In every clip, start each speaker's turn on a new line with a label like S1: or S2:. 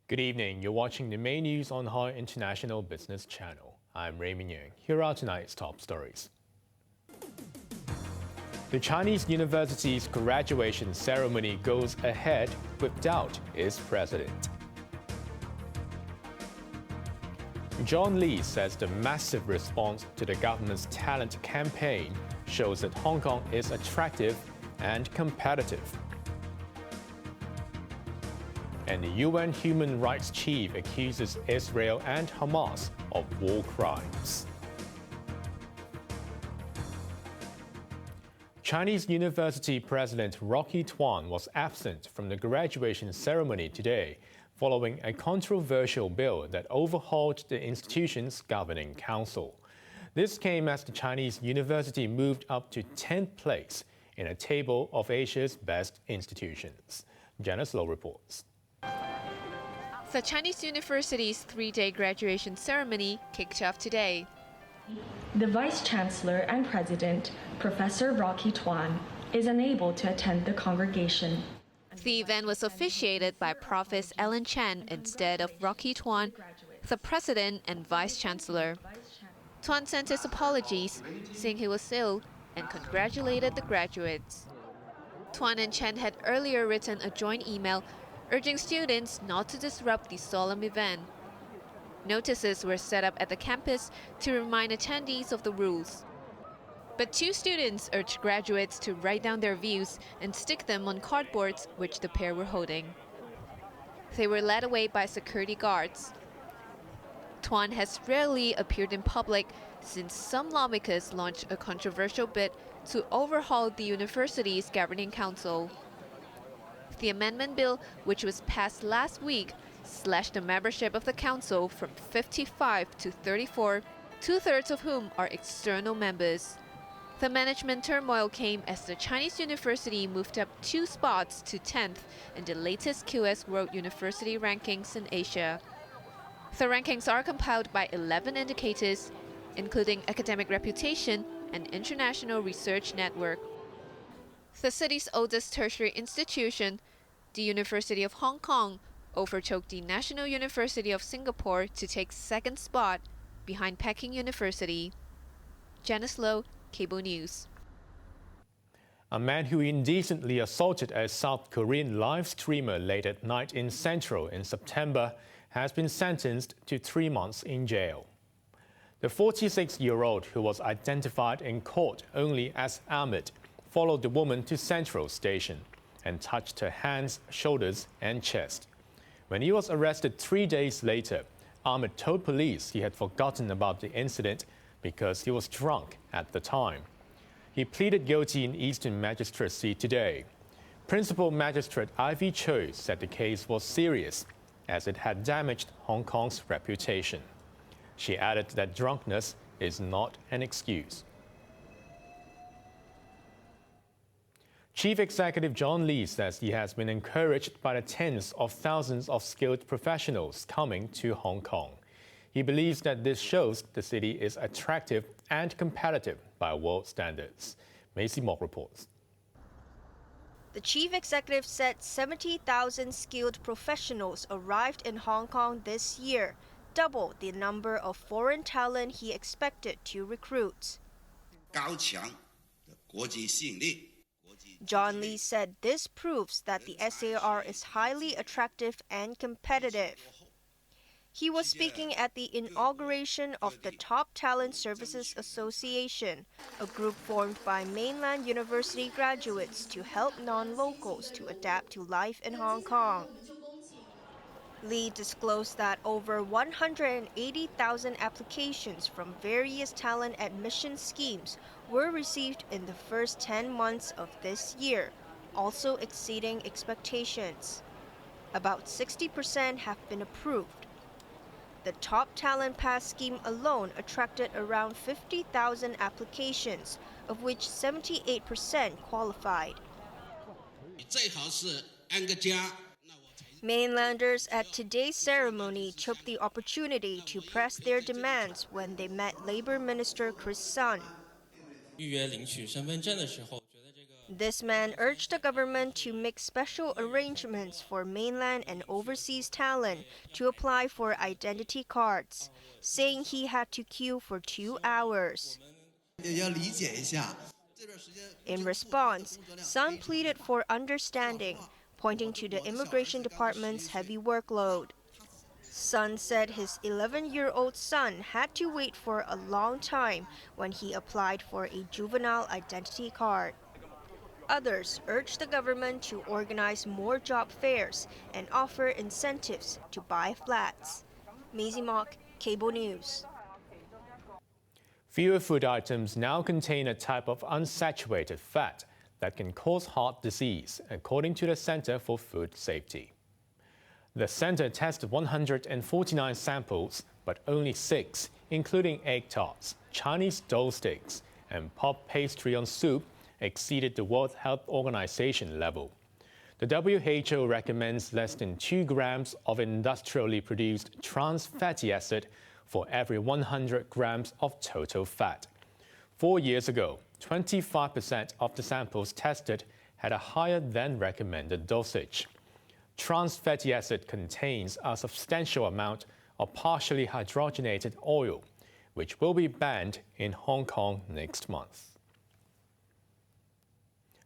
S1: Good evening. You're watching the main news on HOY International Business Channel. I'm Raymond Yeung. Here are tonight's top stories. The Chinese university's graduation ceremony goes ahead without its president. John Lee says the massive response to the government's talent campaign shows that Hong Kong is attractive and competitive. And the UN human rights chief accuses Israel and Hamas of war crimes. Chinese University President Rocky Tuan was absent from the graduation ceremony today, following a controversial bill that overhauled the institution's governing council. This came as the Chinese university moved up to 10th place in a table of Asia's best institutions. Janice Low reports.
S2: The Chinese university's three-day graduation ceremony kicked off today.
S3: The Vice-Chancellor and President, Professor Rocky Tuan, is unable to attend the congregation.
S2: The event was officiated by Prof. Ellen Chen instead of Rocky Tuan, the President and Vice-Chancellor. Tuan sent his apologies, saying he was ill, and congratulated the graduates. Tuan and Chen had earlier written a joint email urging students not to disrupt the solemn event. Notices were set up at the campus to remind attendees of the rules. But two students urged graduates to write down their views and stick them on cardboards which the pair were holding. They were led away by security guards. Tuan has rarely appeared in public since some lawmakers launched a controversial bid to overhaul the university's governing council. The amendment bill, which was passed last week, slashed the membership of the council from 55 to 34, two-thirds of whom are external members. The management turmoil came as the Chinese university moved up 2 spots to 10th in the latest QS World University Rankings in Asia. The rankings are compiled by 11 indicators, including academic reputation and international research network. The city's oldest tertiary institution, the University of Hong Kong, overtook the National University of Singapore to take second spot behind Peking University. Janice Low, Cable News.
S1: A man who indecently assaulted a South Korean live streamer late at night in Central in September has been sentenced to 3 months in jail. The 46-year-old, who was identified in court only as Ahmed, followed the woman to Central Station and touched her hands, shoulders, and chest. When he was arrested 3 days later, Ahmed told police he had forgotten about the incident because he was drunk at the time. He pleaded guilty in Eastern Magistracy today. Principal Magistrate Ivy Cho said the case was serious as it had damaged Hong Kong's reputation. She added that drunkenness is not an excuse. Chief Executive John Lee says he has been encouraged by the tens of thousands of skilled professionals coming to Hong Kong. He believes that this shows the city is attractive and competitive by world standards. Macy Mock reports.
S4: The chief executive said 70,000 skilled professionals arrived in Hong Kong this year, double the number of foreign talent he expected to recruit. John Lee said this proves that the SAR is highly attractive and competitive. He was speaking at the inauguration of the Top Talent Services Association, a group formed by mainland university graduates to help non-locals to adapt to life in Hong Kong. Lee disclosed that over 180,000 applications from various talent admission schemes were received in the first 10 months of this year, also exceeding expectations. About 60% have been approved. The Top Talent Pass scheme alone attracted around 50,000 applications, of which 78% qualified. Mainlanders at today's ceremony took the opportunity to press their demands when they met Labor Minister Chris Sun. This man urged the government to make special arrangements for mainland and overseas talent to apply for identity cards, saying he had to queue for 2 hours. In response, Sun pleaded for understanding, pointing to the immigration department's heavy workload. Sun said his 11-year-old son had to wait for a long time when he applied for a juvenile identity card. Others urged the government to organize more job fairs and offer incentives to buy flats. Maisie Mock, Cable News.
S1: Fewer food items now contain a type of unsaturated fat that can cause heart disease, according to the Center for Food Safety. The center tested 149 samples, but only 6, including egg tarts, Chinese dough sticks, and pop pastry on soup, exceeded the World Health Organization level. The WHO recommends less than 2 grams of industrially produced trans fatty acid for every 100 grams of total fat. 4 years ago, 25% of the samples tested had a higher than recommended dosage. Trans fatty acid contains a substantial amount of partially hydrogenated oil, which will be banned in Hong Kong next month.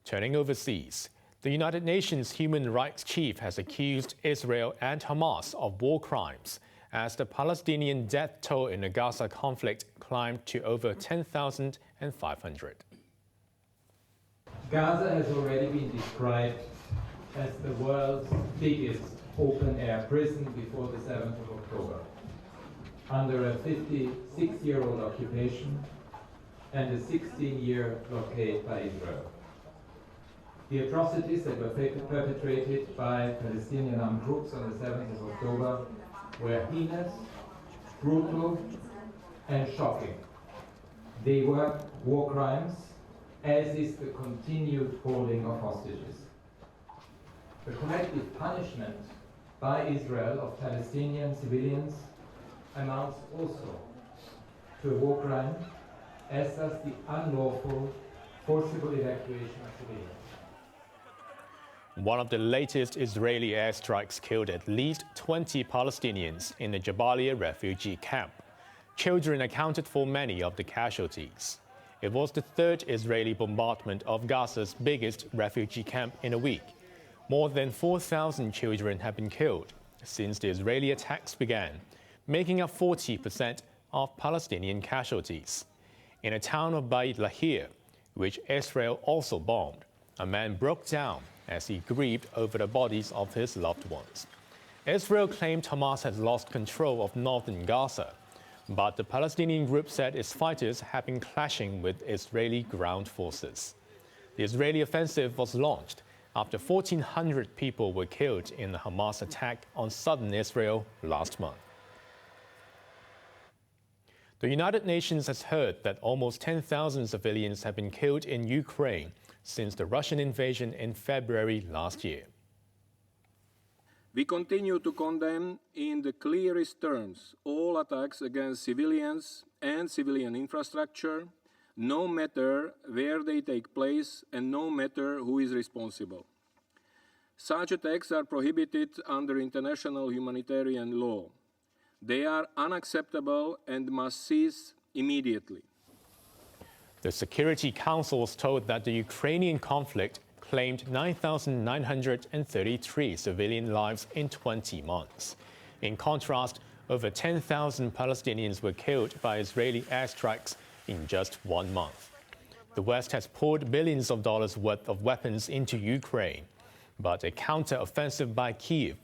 S1: Turning overseas, the United Nations Human Rights Chief has accused Israel and Hamas of war crimes as the Palestinian death toll in the Gaza conflict climbed to over 10,500.
S5: Gaza has already been described as the world's biggest open-air prison before the 7th of October, under a 56-year-old occupation and a 16-year blockade by Israel. The atrocities that were perpetrated by Palestinian armed groups on the 7th of October were heinous, brutal, and shocking. They were war crimes, as is the continued holding of hostages. The collective punishment by Israel of Palestinian civilians amounts also to a war crime, as does the unlawful, forcible evacuation of civilians.
S1: One of the latest Israeli airstrikes killed at least 20 Palestinians in the Jabalia refugee camp. Children accounted for many of the casualties. It was the 3rd Israeli bombardment of Gaza's biggest refugee camp in a week. More than 4,000 children have been killed since the Israeli attacks began, making up 40% of Palestinian casualties. In the town of Beit Lahir, which Israel also bombed, a man broke down as he grieved over the bodies of his loved ones. Israel claimed Hamas has lost control of northern Gaza, but the Palestinian group said its fighters have been clashing with Israeli ground forces. The Israeli offensive was launched after 1,400 people were killed in the Hamas attack on southern Israel last month. The United Nations has heard that almost 10,000 civilians have been killed in Ukraine since the Russian invasion in February last year.
S6: We continue to condemn in the clearest terms all attacks against civilians and civilian infrastructure, no matter where they take place and no matter who is responsible. Such attacks are prohibited under international humanitarian law. They are unacceptable and must cease immediately.
S1: The Security Council was told that the Ukrainian conflict claimed 9,933 civilian lives in 20 months. In contrast, over 10,000 Palestinians were killed by Israeli airstrikes in just 1 month. The West has poured billions of dollars worth of weapons into Ukraine, but a counter-offensive by Kyiv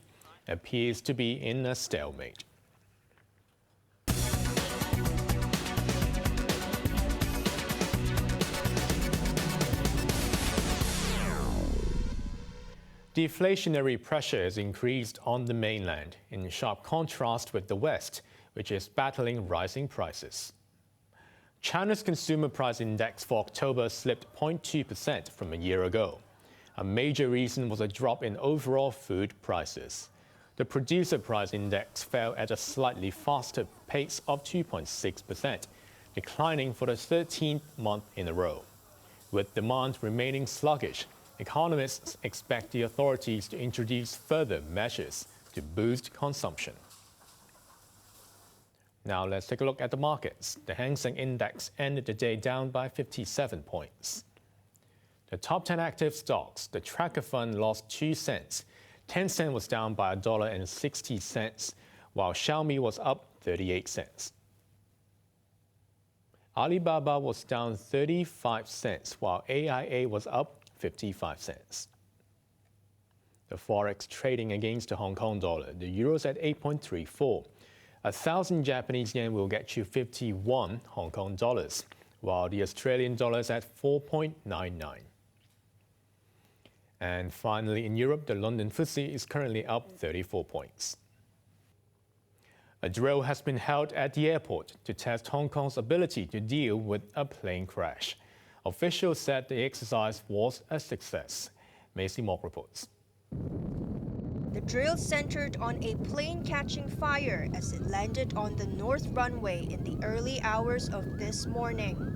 S1: appears to be in a stalemate. Deflationary pressure has increased on the mainland, in sharp contrast with the West, which is battling rising prices. China's consumer price index for October slipped 0.2% from a year ago. A major reason was a drop in overall food prices. The producer price index fell at a slightly faster pace of 2.6%, declining for the 13th month in a row. With demand remaining sluggish, economists expect the authorities to introduce further measures to boost consumption. Now let's take a look at the markets. The Hang Seng Index ended the day down by 57 points. The top 10 active stocks, the tracker fund lost 2 cents. Tencent was down by $1.60, while Xiaomi was up 38 cents. Alibaba was down 35 cents, while AIA was up 55 cents. The forex trading against the Hong Kong dollar, the euro's at 8.34. 1,000 Japanese yen will get you 51 Hong Kong dollars, while the Australian dollar is at 4.99. And finally, in Europe, the London FTSE is currently up 34 points. A drill has been held at the airport to test Hong Kong's ability to deal with a plane crash. Officials said the exercise was a success. Macy Mock reports.
S4: The drill centered on a plane catching fire as it landed on the north runway in the early hours of this morning.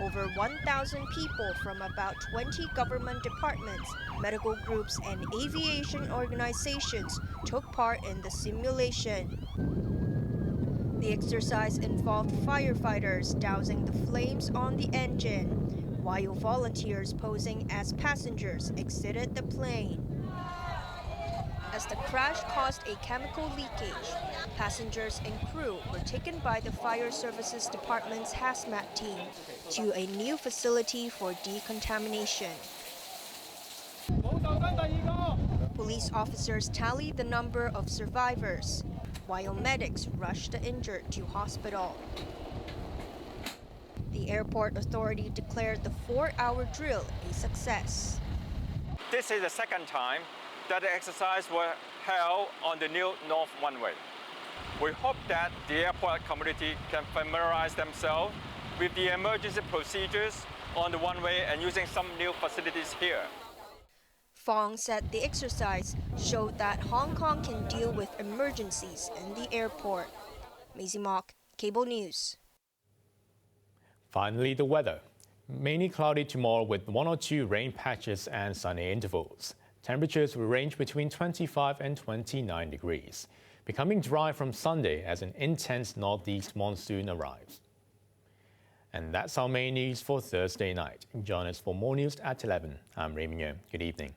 S4: Over 1,000 people from about 20 government departments, medical groups, and aviation organizations took part in the simulation. The exercise involved firefighters dousing the flames on the engine, while volunteers posing as passengers exited the plane. As the crash caused a chemical leakage, passengers and crew were taken by the fire services department's hazmat team to a new facility for decontamination. Police officers tallied the number of survivors, while medics rushed the injured to hospital. The airport authority declared the 4-hour drill a success.
S7: This is the second time that the exercise was held on the new North Runway. We hope that the airport community can familiarize themselves with the emergency procedures on the runway and using some new facilities here.
S4: Fong said the exercise showed that Hong Kong can deal with emergencies in the airport. Maisie Mock, Cable News.
S1: Finally, the weather. Mainly cloudy tomorrow with 1 or 2 rain patches and sunny intervals. Temperatures will range between 25 and 29 degrees, becoming dry from Sunday as an intense northeast monsoon arrives. And that's our main news for Thursday night. Join us for more news at 11. I'm Raymond Yeung. Good evening.